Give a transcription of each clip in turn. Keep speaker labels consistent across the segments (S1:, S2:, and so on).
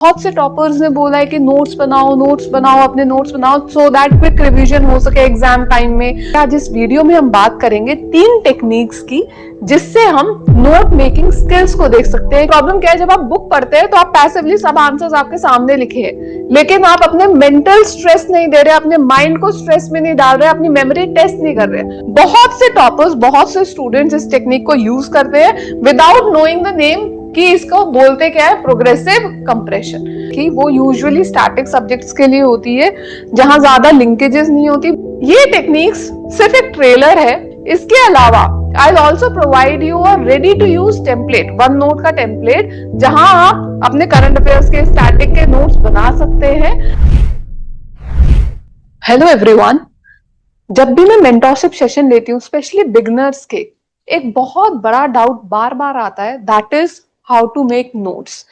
S1: बहुत से टॉपर्स ने बोला है कि नोट्स बनाओ अपने नोट्स बनाओ सो दैट क्विक रिवीजन हो सके एग्जाम टाइम में। आज इस वीडियो में हम बात करेंगे 3 टेक्निक्स की जिससे हम नोट मेकिंग स्किल्स को देख सकते हैं। प्रॉब्लम क्या है, जब आप बुक पढ़ते हैं तो आप पैसिवली सब आंसर्स आपके सामने लिखे हैं, लेकिन आप अपने मेंटल स्ट्रेस नहीं दे रहे, अपने माइंड को स्ट्रेस में नहीं डाल रहे, अपनी मेमोरी टेस्ट नहीं कर रहे। बहुत से टॉपर्स, बहुत से स्टूडेंट्स इस टेक्निक को यूज करते हैं विदाउट नोइंग द नेम कि इसको बोलते क्या है, प्रोग्रेसिव कंप्रेशन। कि वो यूजुअली स्टैटिक सब्जेक्ट्स के लिए होती है जहां ज्यादा लिंकेजेस नहीं होती। ये टेक्निक्स सिर्फ एक ट्रेलर है, इसके अलावा I also provide you a ready to use template, one note का टेम्पलेट, जहां आप अपने करंट अफेयर्स के स्टैटिक के नोट्स बना सकते हैं। हेलो एवरीवन, जब भी मैं मेंटरशिप सेशन लेती हूँ स्पेशली बिगिनर्स के, एक बहुत बड़ा डाउट बार बार आता है, that is how to make notes.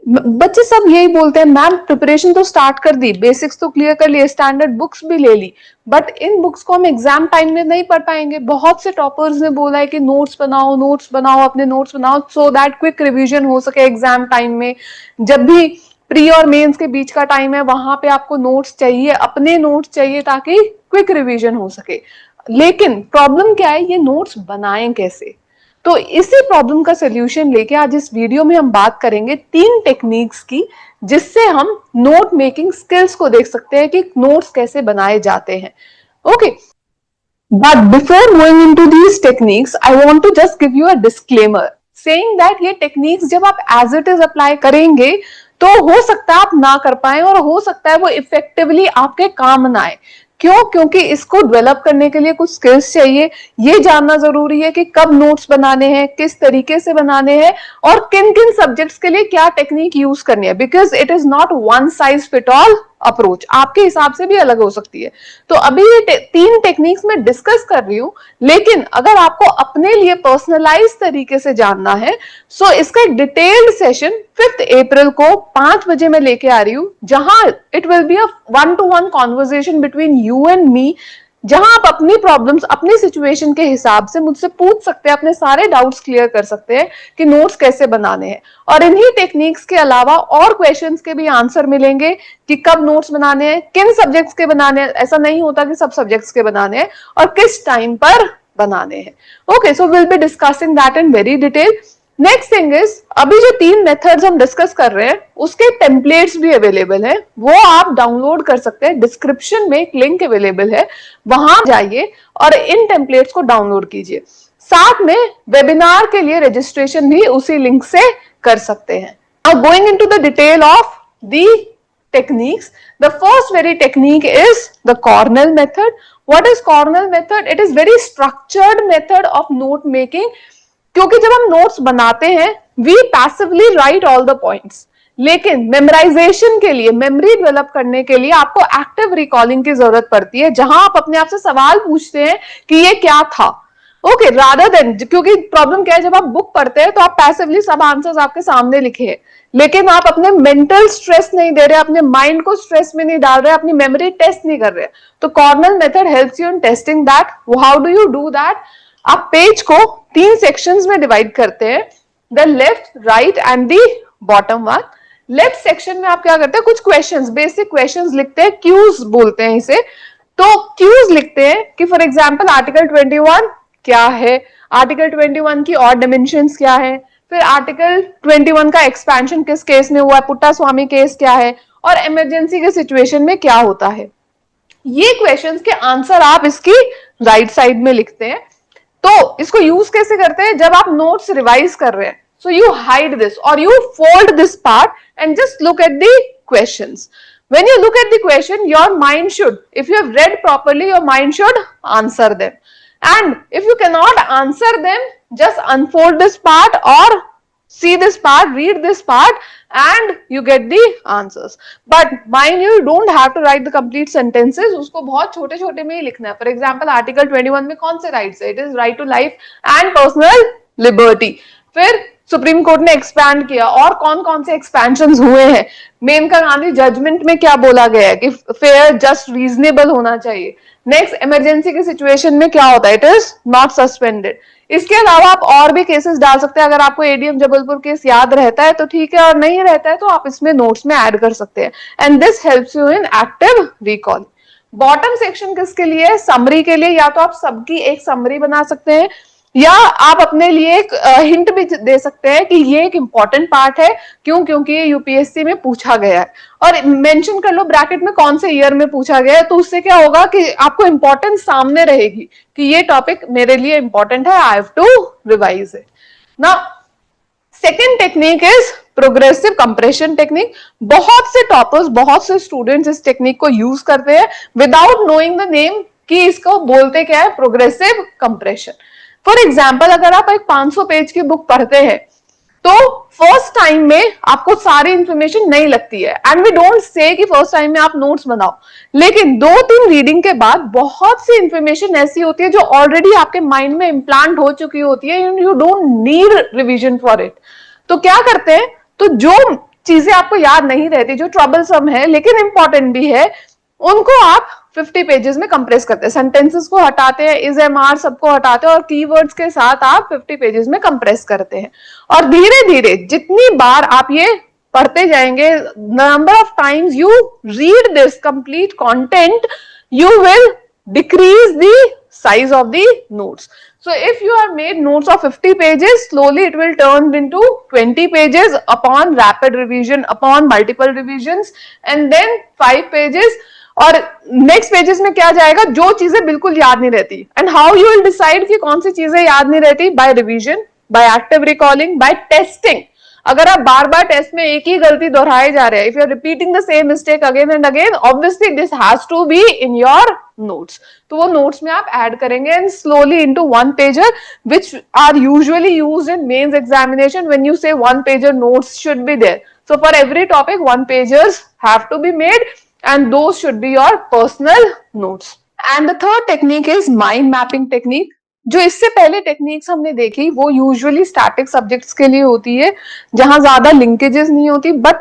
S1: बच्चे सब यही बोलते हैं, मैम प्रिपरेशन तो स्टार्ट कर दी, बेसिक्स तो क्लियर कर लिए, स्टैंडर्ड बुक्स भी ले ली, बट इन बुक्स को हम एग्जाम टाइम में नहीं पढ़ पाएंगे। बहुत से टॉपर्स ने बोला है कि नोट्स बनाओ अपने नोट्स बनाओ सो दैट क्विक रिवीजन हो सके एग्जाम टाइम में। जब भी प्री और मेंस के बीच का टाइम है वहां पे आपको नोट्स चाहिए, अपने नोट्स चाहिए ताकि क्विक रिवीजन हो सके। लेकिन प्रॉब्लम क्या है, ये नोट्स बनाएं कैसे? तो इसी प्रॉब्लम का सोल्यूशन लेके आज इस वीडियो में हम बात करेंगे 3 टेक्निक्स की जिससे हम नोट मेकिंग स्किल्स को देख सकते हैं कि नोट्स कैसे बनाए जाते हैं। Okay, but before going into these techniques I want to just give you a disclaimer saying that ये टेक्निक्स जब आप एज इट इज अप्लाई करेंगे तो हो सकता है आप ना कर पाए और हो सकता है वो इफेक्टिवली आपके काम ना आए। क्यों? क्योंकि इसको डेवलप करने के लिए कुछ स्किल्स चाहिए। ये जानना जरूरी है कि कब नोट्स बनाने हैं, किस तरीके से बनाने हैं और किन किन सब्जेक्ट्स के लिए क्या टेक्निक यूज करनी है, because it is not one size fit all approach, आपके हिसाब से भी अलग हो सकती है। तो अभी ये 3 टेक्निक्स में डिस्कस कर रही हूं, लेकिन अगर आपको अपने लिए पर्सनलाइज तरीके से जानना है सो इसका एक डिटेल्ड सेशन 5 अप्रैल को 5 बजे मैं लेके आ रही हूं, जहां it will be a 1-to-1 conversation between you and me, जहां आप अपनी प्रॉब्लम्स अपनी सिचुएशन के हिसाब से मुझसे पूछ सकते हैं, अपने सारे डाउट्स क्लियर कर सकते हैं कि नोट्स कैसे बनाने हैं। और इन्हीं टेक्निक्स के अलावा और क्वेश्चंस के भी आंसर मिलेंगे कि कब नोट्स बनाने हैं, किन सब्जेक्ट्स के बनाने हैं, ऐसा नहीं होता कि सब सब्जेक्ट्स के बनाने हैं, और किस टाइम पर बनाने हैं। Okay, so will be discussing that in very detail. Next thing is, अभी जो 3 मेथड्स हम डिस्कस कर रहे हैं उसके टेम्पलेट्स भी अवेलेबल है, वो आप डाउनलोड कर सकते हैं। डिस्क्रिप्शन में एक लिंक अवेलेबल है, वहां जाइए और इन टेम्पलेट्स को डाउनलोड कीजिए। साथ में वेबिनार के लिए रजिस्ट्रेशन भी उसी लिंक से कर सकते हैं। Now going into the detail of the techniques, the first very technique is the Cornell method. What is Cornell method? It is very structured method of note making, क्योंकि जब हम नोट्स बनाते हैं we passively write all the points, लेकिन memorisation के लिए, memory develop करने के लिए आपको एक्टिव रिकॉलिंग की जरूरत पड़ती है, जहां आप अपने आप से सवाल पूछते हैं कि ये क्या था। ओके, रादर देन, क्योंकि प्रॉब्लम क्या है, जब आप बुक पढ़ते हैं तो आप पैसिवली सब आंसर्स आपके सामने लिखे हैं, लेकिन आप अपने मेंटल स्ट्रेस नहीं दे रहे, अपने माइंड को स्ट्रेस में नहीं डाल रहे, अपनी मेमोरी टेस्ट नहीं कर रहे। तो Cornell method helps you in testing that. How do you do that? आप पेज को 3 सेक्शंस में डिवाइड करते हैं, the left, right and the bottom one. Left section में आप क्या करते हैं, कुछ क्वेश्चंस, बेसिक क्वेश्चंस लिखते हैं, क्यूज बोलते हैं इसे। तो क्यूज लिखते हैं कि फॉर एग्जांपल आर्टिकल 21 क्या है, आर्टिकल 21 की और डायमेंशंस क्या है, फिर आर्टिकल 21 का एक्सपेंशन किस केस में हुआ है, पुट्टा स्वामी केस क्या है, और इमरजेंसी के सिचुएशन में क्या होता है। ये क्वेश्चंस के आंसर आप इसकी राइट साइड में लिखते हैं। तो इसको यूज कैसे करते हैं, जब आप नोट्स रिवाइज कर रहे हैं, सो यू हाइड दिस और you fold this part and just look at the questions. When you look at the question, your mind should, if you have read properly, your mind should answer them. And if you cannot answer them, just unfold this part or see this part, read this part, and you get the answers. But mind you, you don't have to write the complete sentences. उसको बहुत छोटे छोटे में ही लिखना है. For example, article 21 में कौन से rights है? It is right to life and personal liberty. फिर सुप्रीम कोर्ट ने एक्सपैंड किया, और कौन कौन से एक्सपेंशन हुए हैं, मेनका गांधी जजमेंट में क्या बोला गया है कि फेयर जस्ट रीजनेबल होना चाहिए। नेक्स्ट, इमरजेंसी की सिचुएशन में क्या होता है, इट इज नॉट सस्पेंडेड। इसके अलावा आप और भी केसेस डाल सकते हैं, अगर आपको एडीएम जबलपुर केस याद रहता है तो ठीक है, और नहीं रहता है तो आप इसमें नोट्स में ऐड कर सकते हैं, and this helps you in active recall. Bottom section किसके लिए, समरी के लिए, या तो आप सबकी एक समरी बना सकते हैं, या आप अपने लिए एक हिंट भी दे सकते हैं कि ये एक इंपॉर्टेंट पार्ट है, क्यों, क्योंकि ये यूपीएससी में पूछा गया है, और मेंशन कर लो ब्रैकेट में कौन से ईयर में पूछा गया है, तो उससे क्या होगा कि आपको इंपॉर्टेंस सामने रहेगी कि ये टॉपिक मेरे लिए इंपॉर्टेंट है, I have to revise it. Now second technique is progressive compression technique. बहुत से टॉपर्स, बहुत से स्टूडेंट्स इस टेक्निक को यूज करते हैं विदाउट नोइंग द नेम कि इसको बोलते क्या है, प्रोग्रेसिव कंप्रेशन। फॉर एग्जाम्पल, अगर आप एक 500 पेज की बुक पढ़ते हैं तो फर्स्ट टाइम में आपको सारी इंफॉर्मेशन नहीं लगती है, एंड वी डोंट से कि फर्स्ट टाइम में आप नोट्स बनाओ, लेकिन 2-3 रीडिंग के बाद बहुत सी इंफॉर्मेशन ऐसी होती है जो ऑलरेडी आपके माइंड में इम्प्लांट हो चुकी होती है, you don't need revision for it. तो क्या करते हैं, तो जो चीजें आपको याद नहीं रहती, जो ट्रबलसम है लेकिन इंपॉर्टेंट भी है, उनको आप 50 पेजेस में कंप्रेस करते हैं, सेंटेंसेस को हटाते हैं, इज एम आर सबको हटाते हैं, और कीवर्ड्स के साथ आप 50 पेजेस में कंप्रेस करते हैं। और धीरे धीरे जितनी बार आप ये पढ़ते जाएंगे, number of times you read this complete content, you will decrease the size of the notes. So if you have made notes of 50 pages, slowly it will turn into 20 pages upon rapid revision, upon multiple revisions, and then 5 pages. और next pages में क्या जाएगा, जो चीजें बिल्कुल याद नहीं रहती, and how you will decide कि कौन सी चीजें याद नहीं रहती, by revision, by active recalling, by testing. अगर आप बार बार टेस्ट में एक ही गलती दोहराए जा रहे हैं, if you are repeating the same mistake again and again, obviously this has to be in your notes, तो वो नोट्स में आप ऐड करेंगे, and slowly into one pager, which are usually used in mains examination when you say one pager notes should be there. So for every topic, one pagers have to be made, and those should be your personal notes. And the third technique is mind mapping technique. जो इससे पहले techniques हमने देखी वो usually static subjects के लिए होती है, जहां ज्यादा लिंकेजेस नहीं होती, बट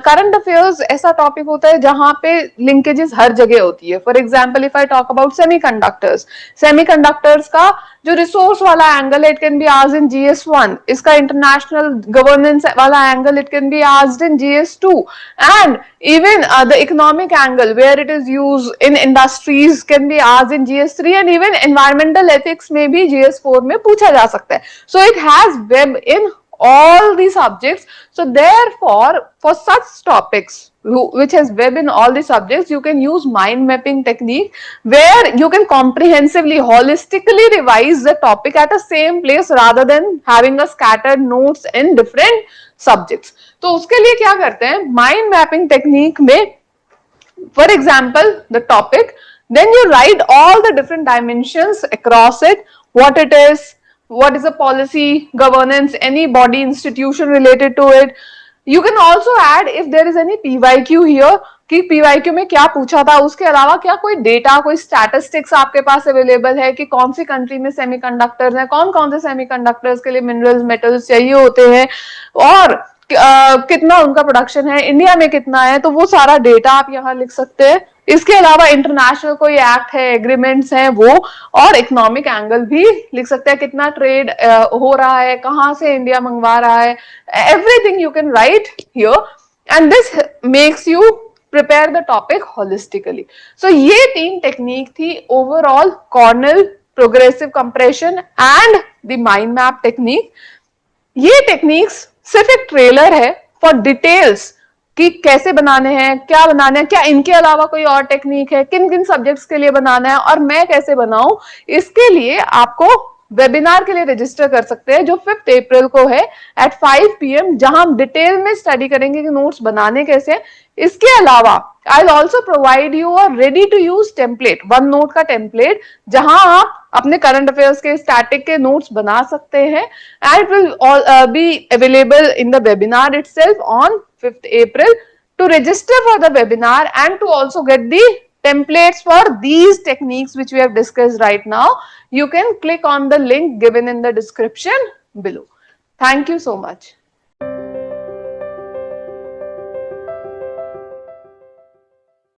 S1: करंट अफेयर्स ऐसा टॉपिक होता है जहां पे लिंकेजेस हर जगह होती है। For example, if I talk about semiconductors का जो रिसोर्स वाला एंगल है, it can be asked in GS1, इसका इंटरनेशनल गवर्नेंस वाला angle, it can be asked in GS2, and even the economic angle where it is used in industries can be asked in GS3, and even environmental ethics में भी GS4 में पूछा जा सकता है। So it has web in all the subjects. So therefore, for such topics which has web in all the subjects, you can use mind mapping technique where you can comprehensively, holistically revise the topic at the same place rather than having a scattered notes in different subjects. तो उसके लिए क्या करते हैं, mind mapping technique में, for example the topic, then you write all the different dimensions across it, what it is, what is the policy, governance, any body, institution related to it. You can also add if there is any PYQ here, कि PYQ में क्या पूछा था, उसके अलावा क्या कोई data, कोई स्टैटिस्टिक्स आपके पास अवेलेबल है कि कौन सी कंट्री में सेमीकंडक्टर्स हैं, कौन कौन से सेमीकंडक्टर्स के लिए मिनरल्स, मेटल्स चाहिए होते हैं, और कितना उनका प्रोडक्शन है, इंडिया में कितना है, तो वो सारा डेटा आप यहाँ लिख सकते हैं। इसके अलावा इंटरनेशनल कोई एक्ट है, एग्रीमेंट्स हैं वो, और इकोनॉमिक एंगल भी लिख सकते हैं, कितना ट्रेड हो रहा है, कहां से इंडिया मंगवा रहा है, everything you can write here, and this makes you prepare the topic holistically. So ये 3 टेक्निक थी overall, Cornell, progressive compression and the mind map technique. ये टेक्निक्स सिर्फ एक ट्रेलर है फॉर डिटेल्स कि कैसे बनाने हैं, क्या बनाने हैं, क्या इनके अलावा कोई और टेक्निक है, किन किन सब्जेक्ट्स के लिए बनाना है, और मैं कैसे बनाऊं। इसके लिए आपको वेबिनार के लिए रजिस्टर कर सकते हैं जो 5 अप्रैल को है एट 5 PM, जहां हम डिटेल में स्टडी करेंगे कि नोट्स बनाने कैसे। इसके अलावा I will also provide you a ready to use template, one note का टेम्पलेट, जहां आप अपने करंट अफेयर्स के, स्टैटिक के नोट्स बना सकते हैं, and it will be available in the webinar itself on 5th April. To register for the webinar and to also get the templates for these techniques which we have discussed right now, you can click on the link given in the description below. Thank you so much.